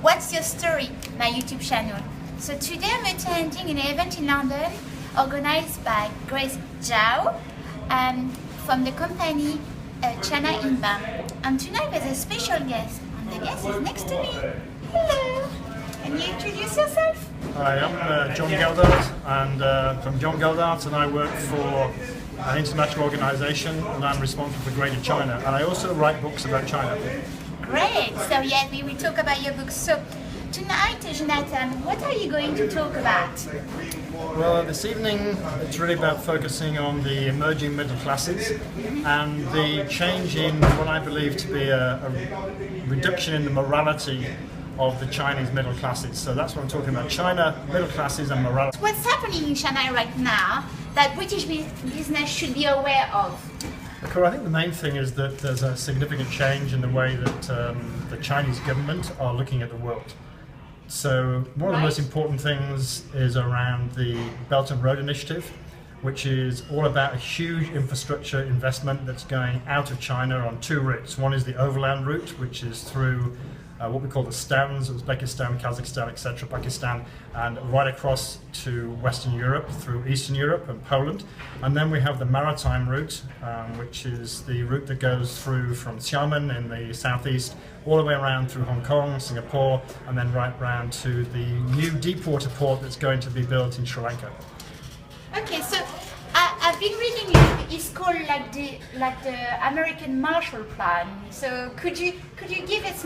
What's Your Story, my YouTube channel. So today I'm attending an event in London organized by Grace Zhao from the company China Inbound. And tonight there's a special guest, and the guest is next to me. Hello! Can you introduce yourself? Hi, I'm Jon Geldart, and from Jon Geldart, and I work for an international organisation, and I'm responsible for Greater China, and I also write books about China. Great! So yeah, we will talk about your books. So tonight, Jonathan, what are you going to talk about? Well, this evening it's really about focusing on the emerging middle classes and the change in what I believe to be a reduction in the morality of the Chinese middle classes. So that's what I'm talking about: China, middle classes and morality. What's happening in China right now that British business should be aware of? I think the main thing is that there's a significant change in the way that the Chinese government are looking at the world. So one of the most important things is around the Belt and Road Initiative, which is all about a huge infrastructure investment that's going out of China on two routes. One is the overland route, which is through what we call the stands, Uzbekistan, Kazakhstan, etc., Pakistan, and right across to Western Europe, through Eastern Europe and Poland. And then we have the maritime route, which is the route that goes through from Xiamen in the southeast, all the way around through Hong Kong, Singapore, and then right round to the new deepwater port that's going to be built in Sri Lanka. Okay, so I've been reading it's called like the American Marshall Plan. So could you give us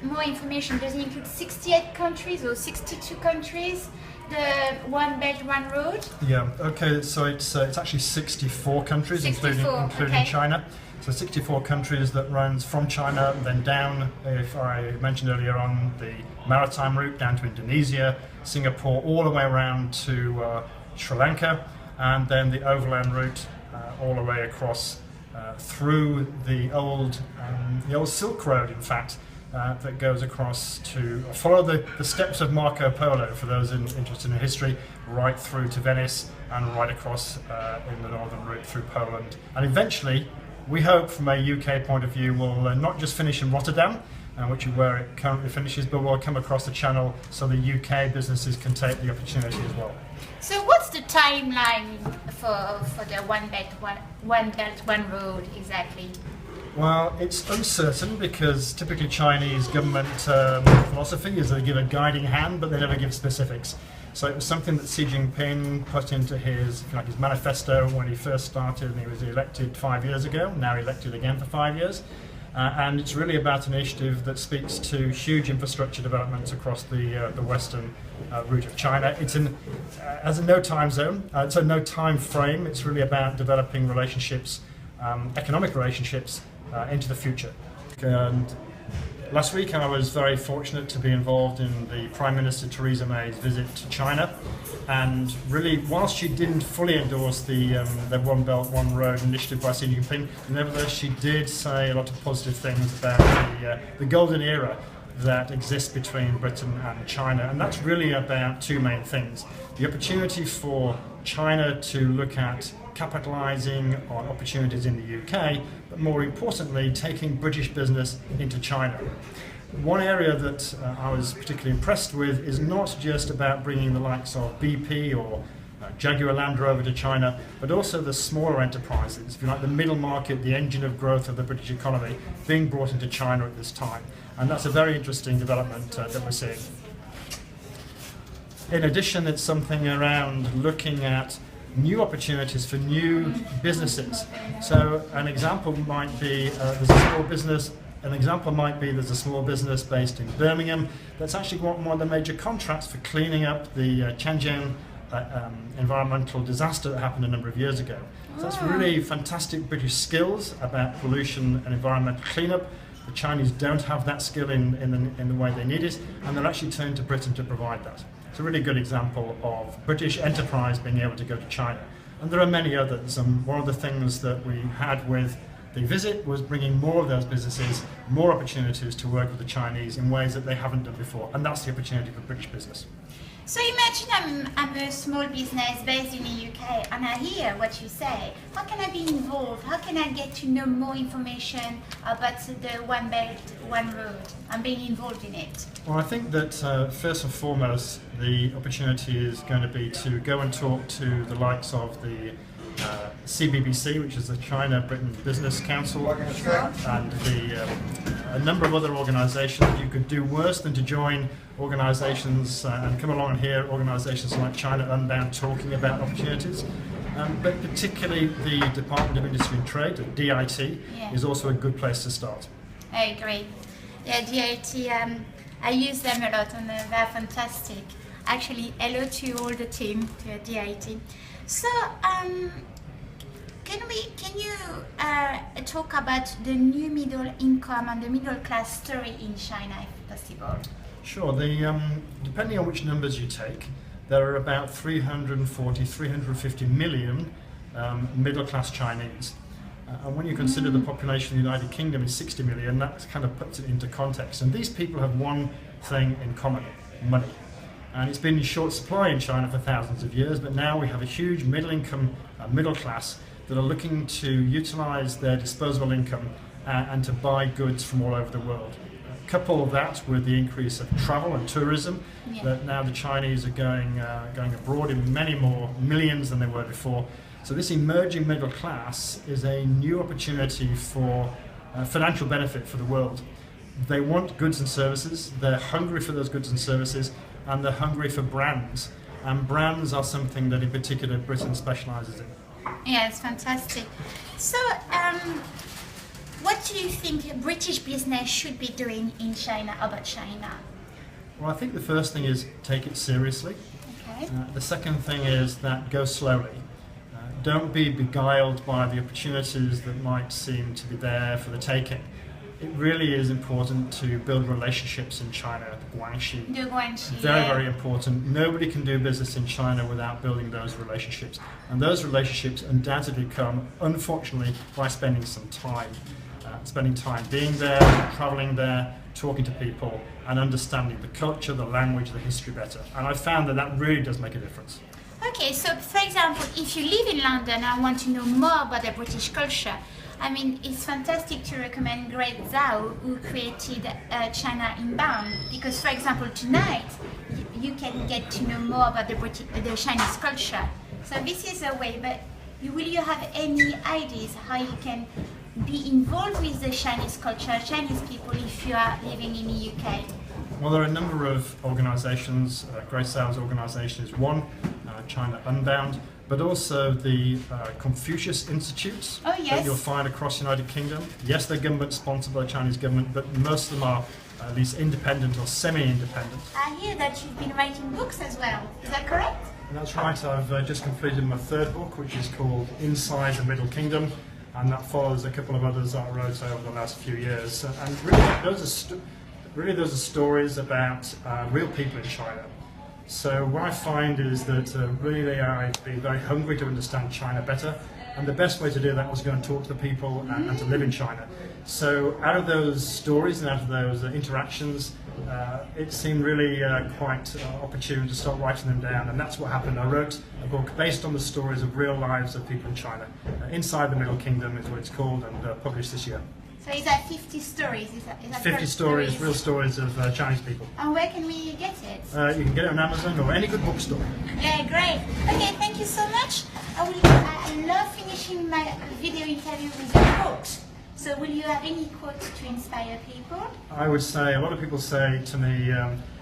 more information? Does it include 68 countries or 62 countries? The One Belt, One Road? Yeah. Okay. So it's actually 64 countries, 64, including okay. China. So 64 countries that runs from China, then down, if I mentioned earlier on, the maritime route down to Indonesia, Singapore, all the way around to Sri Lanka, and then the overland route all the way across through the old Silk Road, in fact, that goes across to follow the steps of Marco Polo, for those interested in history, right through to Venice and right across in the northern route through Poland. And eventually, we hope from a UK point of view, we'll not just finish in Rotterdam, which is where it currently finishes, but we'll come across the channel so the UK businesses can take the opportunity as well. So what's the timeline for the One Belt, One Road exactly? Well, it's uncertain because typically Chinese government philosophy is they give a guiding hand, but they never give specifics. So it was something that Xi Jinping put into his manifesto when he first started, and he was elected 5 years ago, now elected again for 5 years. And it's really about an initiative that speaks to huge infrastructure developments across the western route of China. It's has a no time zone, it's a no time frame. It's really about developing relationships, economic relationships into the future. And last week I was very fortunate to be involved in the Prime Minister Theresa May's visit to China, and really, whilst she didn't fully endorse the One Belt, One Road initiative by Xi Jinping, nevertheless she did say a lot of positive things about the golden era that exists between Britain and China, and that's really about two main things: the opportunity for China to look at capitalising on opportunities in the UK, but more importantly, taking British business into China. One area that I was particularly impressed with is not just about bringing the likes of BP or Jaguar Land Rover to China, but also the smaller enterprises, if you like, the middle market, the engine of growth of the British economy, being brought into China at this time. And that's a very interesting development that we're seeing. In addition, it's something around looking at new opportunities for new businesses. So an example might be there's a small business. An example might be there's a small business based in Birmingham that's actually got one of the major contracts for cleaning up the Tianjin environmental disaster that happened a number of years ago. So that's really fantastic British skills about pollution and environmental cleanup. The Chinese don't have that skill in the way they need it, and they're actually turning to Britain to provide that. It's a really good example of British enterprise being able to go to China. And there are many others, and one of the things that we had with the visit was bringing more of those businesses, more opportunities to work with the Chinese in ways that they haven't done before, and that's the opportunity for British business. So imagine I'm a small business based in the UK and I hear what you say. How can I be involved? How can I get to know more information about the One Belt, One Road and being involved in it? Well, I think that first and foremost, the opportunity is going to be to go and talk to the likes of the CBBC, which is the China-Britain Business Council, and a number of other organisations. You could do worse than to join organisations and come along and hear organisations like China Unbound talking about opportunities. But particularly the Department of Industry and Trade, DIT, is also a good place to start. I agree. Yeah, DIT, I use them a lot and they're fantastic. Actually, hello to all the team, to DIT. So, can you talk about the new middle income and the middle class story in China, if possible? Sure. Depending on which numbers you take, there are about 350 million middle class Chinese. And when you consider the population of the United Kingdom is 60 million, that kind of puts it into context. And these people have one thing in common: money. And it's been in short supply in China for thousands of years, but now we have a huge middle-income middle class that are looking to utilize their disposable income and to buy goods from all over the world. Couple that with the increase of travel and tourism, that now the Chinese are going abroad in many more millions than they were before. So this emerging middle class is a new opportunity for financial benefit for the world. They want goods and services, they're hungry for those goods and services, and they're hungry for brands. And brands are something that in particular Britain specialises in. Yeah, it's fantastic. So, what do you think British business should be doing in China about China? Well, I think the first thing is take it seriously. Okay. The second thing is that go slowly. Don't be beguiled by the opportunities that might seem to be there for the taking. It really is important to build relationships in China, the Guanxi. Very, very important. Nobody can do business in China without building those relationships. And those relationships undoubtedly come, unfortunately, by spending some time. Spending time being there, travelling there, talking to people, and understanding the culture, the language, the history better. And I found that that really does make a difference. Okay, so for example, if you live in London and want to know more about the British culture, I mean, it's fantastic to recommend Grace Zhao, who created China Inbound, because, for example, tonight you can get to know more about the Chinese culture. So this is a way, but will you have any ideas how you can be involved with the Chinese culture, Chinese people, if you are living in the UK? Well, there are a number of organisations. Grace Zhao's organisation is one, China Unbound, but also the Confucius Institutes that you'll find across the United Kingdom. Yes, they're government sponsored by the Chinese government, but most of them are at least independent or semi-independent. I hear that you've been writing books as well. Is that correct? That's right. I've just completed my third book, which is called Inside the Middle Kingdom, and that follows a couple of others that I wrote over the last few years. And really, those are stories about real people in China. So what I find is that really I've been very hungry to understand China better, and the best way to do that was to go and talk to the people and to live in China. So out of those stories and out of those interactions, it seemed really quite opportune to start writing them down, and that's what happened. I wrote a book based on the stories of real lives of people in China. Inside the Middle Kingdom is what it's called, and published this year. So is that 50 stories? Is that 50 stories, real stories of Chinese people. And where can we get it? You can get it on Amazon or any good bookstore. Yeah, great. Okay, thank you so much. I love finishing my video interview with a quote. So will you have any quotes to inspire people? I would say, a lot of people say to me,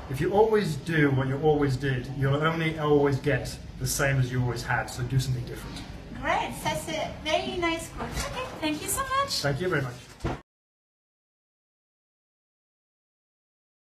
if you always do what you always did, you'll only always get the same as you always had, so do something different. Great, that's a very nice quote. Okay, thank you so much. Thank you very much.